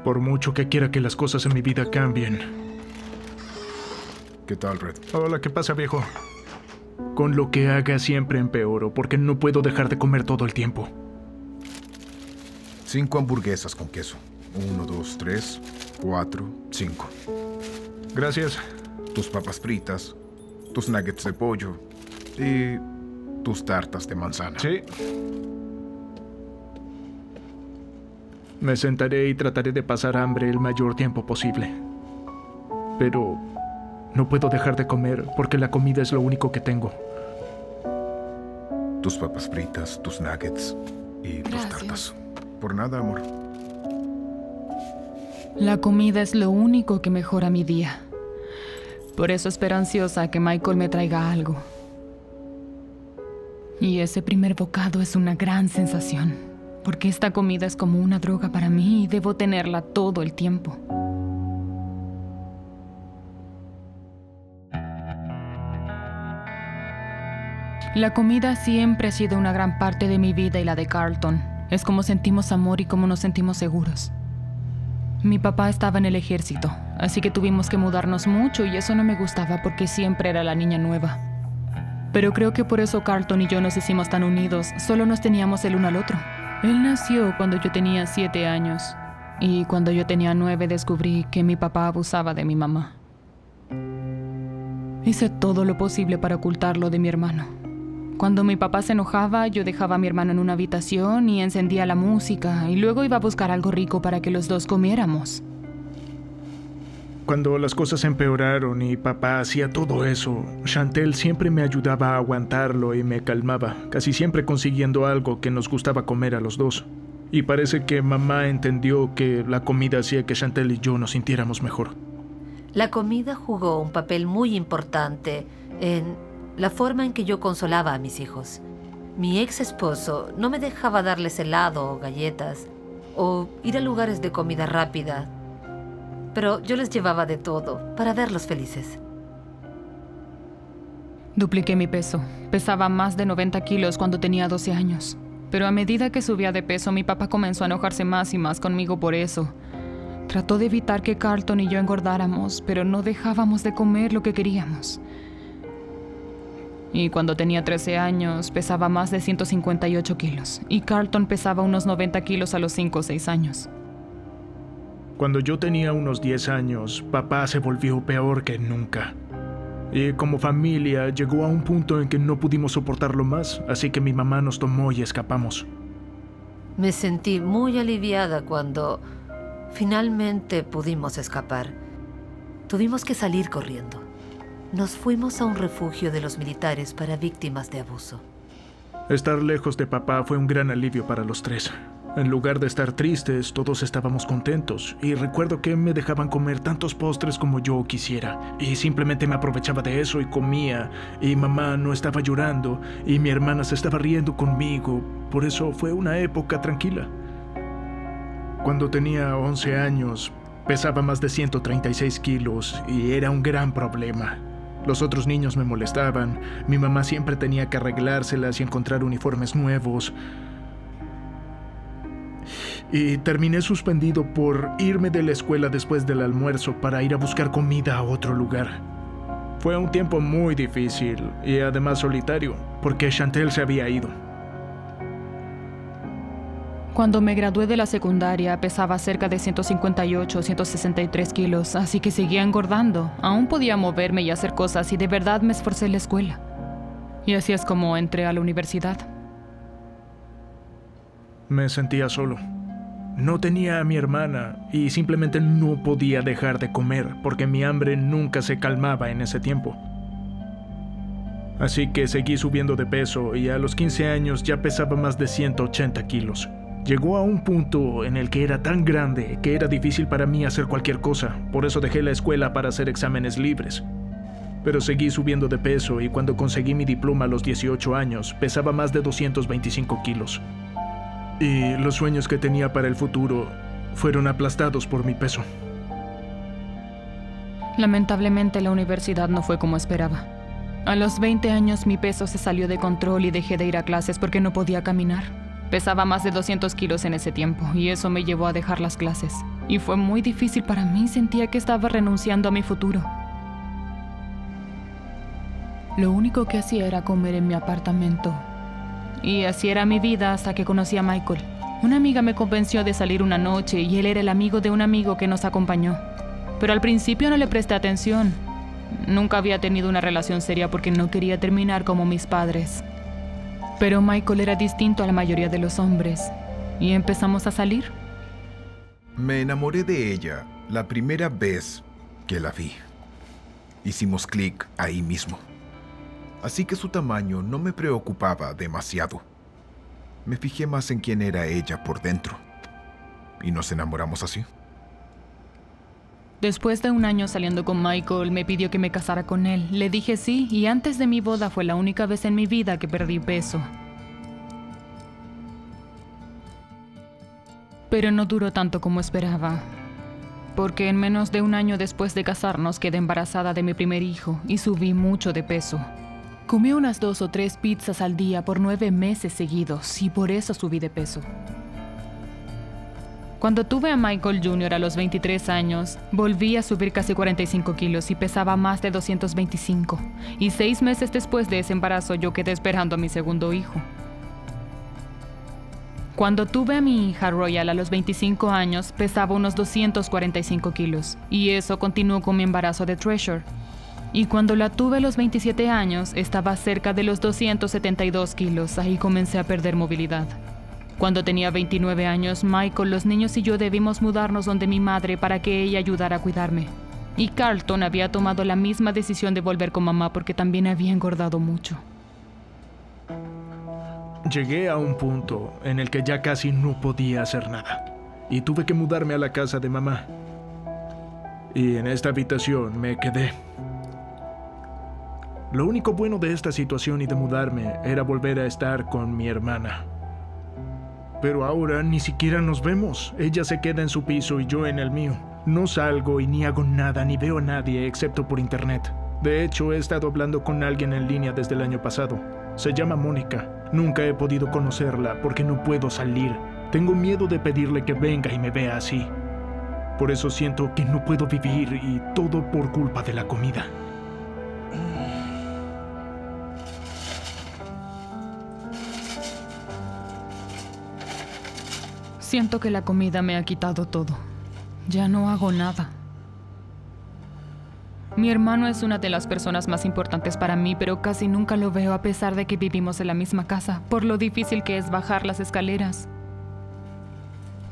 Por mucho que quiera que las cosas en mi vida cambien. ¿Qué tal, Red? Hola, ¿qué pasa, viejo? Con lo que haga siempre empeoro, porque no puedo dejar de comer todo el tiempo. 5 hamburguesas con queso. 1, 2, 3, 4, 5. Gracias. Tus papas fritas, tus nuggets de pollo y tus tartas de manzana. Sí. Me sentaré y trataré de pasar hambre el mayor tiempo posible. Pero no puedo dejar de comer porque la comida es lo único que tengo. Tus papas fritas, tus nuggets y tus tartas. Por nada, amor. La comida es lo único que mejora mi día. Por eso espero ansiosa que Michael me traiga algo. Y ese primer bocado es una gran sensación, porque esta comida es como una droga para mí y debo tenerla todo el tiempo. La comida siempre ha sido una gran parte de mi vida y la de Carlton. Es como sentimos amor y como nos sentimos seguros. Mi papá estaba en el ejército, así que tuvimos que mudarnos mucho y eso no me gustaba porque siempre era la niña nueva. Pero creo que por eso Carlton y yo nos hicimos tan unidos, solo nos teníamos el uno al otro. Él nació cuando yo tenía 7 años y cuando yo tenía 9 descubrí que mi papá abusaba de mi mamá. Hice todo lo posible para ocultarlo de mi hermano. Cuando mi papá se enojaba, yo dejaba a mi hermano en una habitación y encendía la música y luego iba a buscar algo rico para que los dos comiéramos. Cuando las cosas empeoraron y papá hacía todo eso, Chantel siempre me ayudaba a aguantarlo y me calmaba, casi siempre consiguiendo algo que nos gustaba comer a los dos. Y parece que mamá entendió que la comida hacía que Chantel y yo nos sintiéramos mejor. La comida jugó un papel muy importante en la forma en que yo consolaba a mis hijos. Mi ex esposo no me dejaba darles helado o galletas o ir a lugares de comida rápida, pero yo les llevaba de todo para verlos felices. Dupliqué mi peso. Pesaba más de 90 kilos cuando tenía 12 años. Pero a medida que subía de peso, mi papá comenzó a enojarse más y más conmigo por eso. Trató de evitar que Carlton y yo engordáramos, pero no dejábamos de comer lo que queríamos. Y cuando tenía 13 años, pesaba más de 158 kilos. Y Carlton pesaba unos 90 kilos a los 5 o 6 años. Cuando yo tenía unos 10 años, papá se volvió peor que nunca. Y como familia llegó a un punto en que no pudimos soportarlo más, así que mi mamá nos tomó y escapamos. Me sentí muy aliviada cuando finalmente pudimos escapar. Tuvimos que salir corriendo. Nos fuimos a un refugio de los militares para víctimas de abuso. Estar lejos de papá fue un gran alivio para los tres. En lugar de estar tristes, todos estábamos contentos. Y recuerdo que me dejaban comer tantos postres como yo quisiera. Y simplemente me aprovechaba de eso y comía. Y mamá no estaba llorando. Y mi hermana se estaba riendo conmigo. Por eso fue una época tranquila. Cuando tenía 11 años, pesaba más de 136 kilos y era un gran problema. Los otros niños me molestaban, mi mamá siempre tenía que arreglárselas y encontrar uniformes nuevos. Y terminé suspendido por irme de la escuela después del almuerzo para ir a buscar comida a otro lugar. Fue un tiempo muy difícil y además solitario, porque Chantel se había ido. Cuando me gradué de la secundaria, pesaba cerca de 158 o 163 kilos, así que seguía engordando. Aún podía moverme y hacer cosas y de verdad me esforcé en la escuela. Y así es como entré a la universidad. Me sentía solo. No tenía a mi hermana y simplemente no podía dejar de comer porque mi hambre nunca se calmaba en ese tiempo. Así que seguí subiendo de peso y a los 15 años ya pesaba más de 180 kilos. Llegó a un punto en el que era tan grande que era difícil para mí hacer cualquier cosa, por eso dejé la escuela para hacer exámenes libres. Pero seguí subiendo de peso y cuando conseguí mi diploma a los 18 años, pesaba más de 225 kilos. Y los sueños que tenía para el futuro fueron aplastados por mi peso. Lamentablemente la universidad no fue como esperaba. A los 20 años mi peso se salió de control y dejé de ir a clases porque no podía caminar. Pesaba más de 200 kilos en ese tiempo y eso me llevó a dejar las clases. Y fue muy difícil para mí, sentía que estaba renunciando a mi futuro. Lo único que hacía era comer en mi apartamento. Y así era mi vida hasta que conocí a Michael. Una amiga me convenció de salir una noche y él era el amigo de un amigo que nos acompañó. Pero al principio no le presté atención. Nunca había tenido una relación seria porque no quería terminar como mis padres. Pero Michael era distinto a la mayoría de los hombres. Y empezamos a salir. Me enamoré de ella la primera vez que la vi. Hicimos clic ahí mismo. Así que su tamaño no me preocupaba demasiado. Me fijé más en quién era ella por dentro. Y nos enamoramos así. Después de un año saliendo con Michael, me pidió que me casara con él. Le dije sí, y antes de mi boda fue la única vez en mi vida que perdí peso. Pero no duró tanto como esperaba, porque en menos de un año después de casarnos quedé embarazada de mi primer hijo y subí mucho de peso. Comí unas 2 o 3 pizzas al día por 9 meses seguidos y por eso subí de peso. Cuando tuve a Michael Jr. a los 23 años, volví a subir casi 45 kilos y pesaba más de 225. Y 6 meses después de ese embarazo yo quedé esperando a mi segundo hijo. Cuando tuve a mi hija Royal a los 25 años, pesaba unos 245 kilos. Y eso continuó con mi embarazo de Treasure. Y cuando la tuve a los 27 años, estaba cerca de los 272 kilos. Ahí comencé a perder movilidad. Cuando tenía 29 años, Michael, los niños y yo debimos mudarnos donde mi madre para que ella ayudara a cuidarme. Y Carlton había tomado la misma decisión de volver con mamá porque también había engordado mucho. Llegué a un punto en el que ya casi no podía hacer nada. Y tuve que mudarme a la casa de mamá. Y en esta habitación me quedé. Lo único bueno de esta situación y de mudarme era volver a estar con mi hermana. Pero ahora ni siquiera nos vemos. Ella se queda en su piso y yo en el mío. No salgo y ni hago nada ni veo a nadie excepto por internet. De hecho, he estado hablando con alguien en línea desde el año pasado. Se llama Mónica. Nunca he podido conocerla porque no puedo salir. Tengo miedo de pedirle que venga y me vea así. Por eso siento que no puedo vivir y todo por culpa de la comida. Siento que la comida me ha quitado todo. Ya no hago nada. Mi hermano es una de las personas más importantes para mí, pero casi nunca lo veo a pesar de que vivimos en la misma casa, por lo difícil que es bajar las escaleras.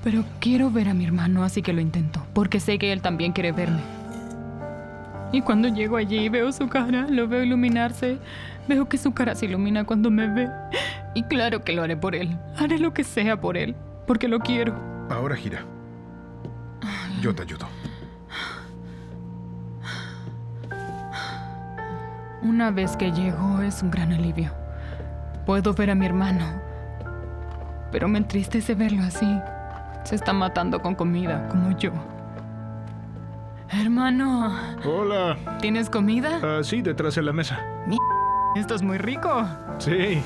Pero quiero ver a mi hermano, así que lo intento, porque sé que él también quiere verme. Y cuando llego allí veo su cara, lo veo iluminarse. Veo que su cara se ilumina cuando me ve. Y claro que lo haré por él. Haré lo que sea por él. Porque lo quiero. Ahora gira. Yo te ayudo. Una vez que llego es un gran alivio. Puedo ver a mi hermano. Pero me entristece verlo así. Se está matando con comida, como yo. Hermano. Hola. ¿Tienes comida? Sí, detrás de la mesa. Esto es muy rico. Sí.